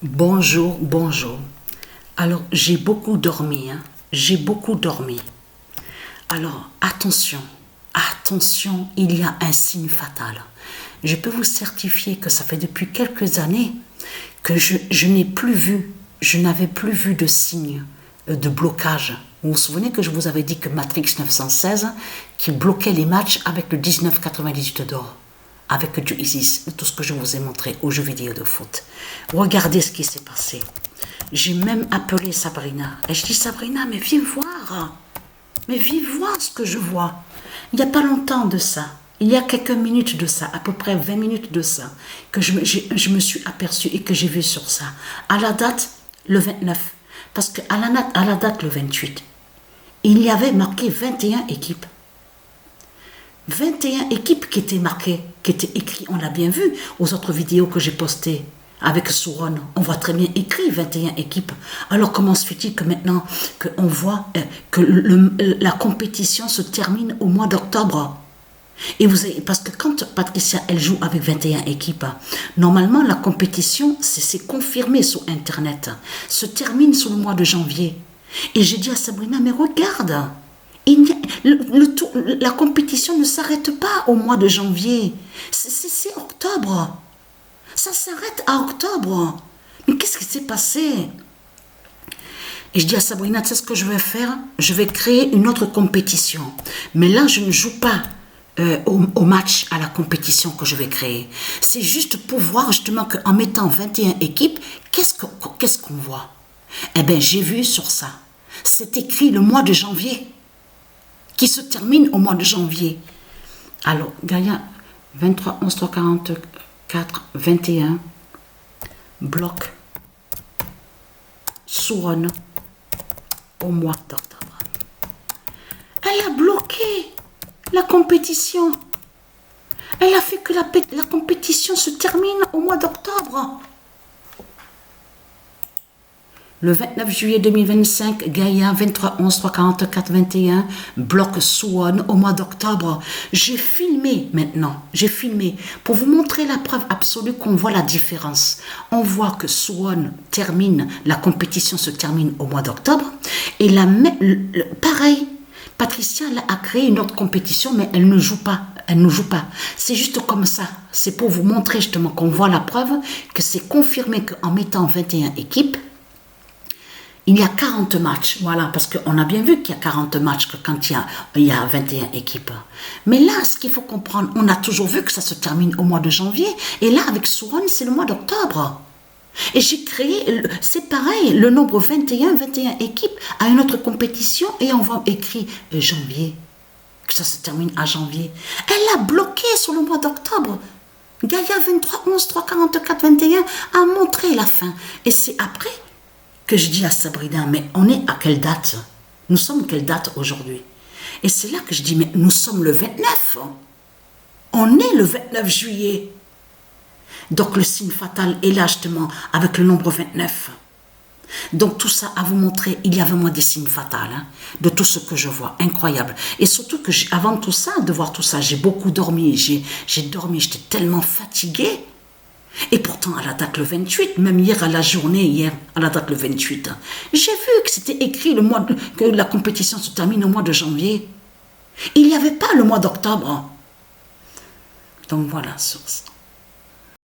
Bonjour, bonjour. Alors, j'ai beaucoup dormi, hein. J'ai beaucoup dormi. Alors, attention, attention, il y a un signe fatal. Je peux vous certifier que ça fait depuis quelques années que je n'ai plus vu, je n'avais plus vu de signe de blocage. Vous vous souvenez que je vous avais dit que Matrix 916, qui bloquait les matchs avec le 1998 d'or, avec du ISIS, tout ce que je vous ai montré aux jeux vidéo de foot. Regardez ce qui s'est passé. J'ai même appelé Sabrina. Et je dis, Sabrina, mais viens voir. Mais viens voir ce que je vois. Il n'y a pas longtemps de ça. Il y a quelques minutes de ça, à peu près 20 minutes de ça, que je me suis aperçue et que j'ai vu sur ça. À la date, le 29. Parce qu'à la date, le 28, il y avait marqué 21 équipes. 21 équipes qui étaient marquées, qui étaient écrites, on l'a bien vu aux autres vidéos que j'ai postées avec Sauron. On voit très bien écrit 21 équipes. Alors comment se fait-il que maintenant qu'on voit que la compétition se termine au mois d'octobre? Et vous avez, parce que quand Patricia elle joue avec 21 équipes, normalement la compétition, c'est confirmé sur Internet, se termine sur le mois de janvier. Et j'ai dit à Sabrina, mais regarde, la compétition ne s'arrête pas au mois de janvier, c'est octobre. Ça s'arrête à octobre. Mais qu'est-ce qui s'est passé? Et je dis à Sabrina, tu sais ce que je vais faire? Je vais créer une autre compétition. Mais là, je ne joue pas au match, à la compétition que je vais créer. C'est juste pour voir justement qu'en mettant 21 équipes, qu'est-ce qu'on voit? Eh bien, j'ai vu sur ça. C'est écrit le mois de janvier, qui se termine au mois de janvier. Alors, Gaïa, 23, 11, 3, 44, 21, bloc, Sauron, au mois d'octobre. Elle a bloqué la compétition. Elle a fait que la compétition se termine au mois d'octobre. Le 29 juillet 2025, Gaïa, 23 11 3 44 21, bloc Sauron au mois d'octobre. J'ai filmé maintenant, j'ai filmé pour vous montrer la preuve absolue qu'on voit la différence. On voit que Sauron termine, la compétition se termine au mois d'octobre. Et pareil, Patricia a créé une autre compétition, mais elle ne joue pas. Elle ne joue pas. C'est juste comme ça. C'est pour vous montrer justement qu'on voit la preuve que c'est confirmé qu'en mettant 21 équipes, il y a 40 matchs, voilà, parce qu'on a bien vu qu'il y a 40 matchs quand il y a 21 équipes. Mais là, ce qu'il faut comprendre, on a toujours vu que ça se termine au mois de janvier, et là, avec Sauron, c'est le mois d'octobre. Et j'ai créé, c'est pareil, le nombre 21 équipes à une autre compétition, et on voit écrit janvier, que ça se termine à janvier. Elle a bloqué sur le mois d'octobre. Gaïa 23, 11, 3, 44, 21 a montré la fin. Et c'est après que je dis à Sabrina, mais on est à quelle date? Nous sommes quelle date aujourd'hui? Et c'est là que je dis, mais nous sommes le 29. On est le 29 juillet. Donc le signe fatal est là justement avec le nombre 29. Donc tout ça à vous montrer, il y a vraiment des signes fatals hein, de tout ce que je vois, incroyable. Et surtout que avant tout ça, de voir tout ça, j'ai beaucoup dormi, j'ai dormi, j'étais tellement fatiguée. Et pourtant, à la date le 28, même hier à la journée, hier, à la date le 28, j'ai vu que c'était écrit que la compétition se termine au mois de janvier. Il n'y avait pas le mois d'octobre. Donc voilà, source.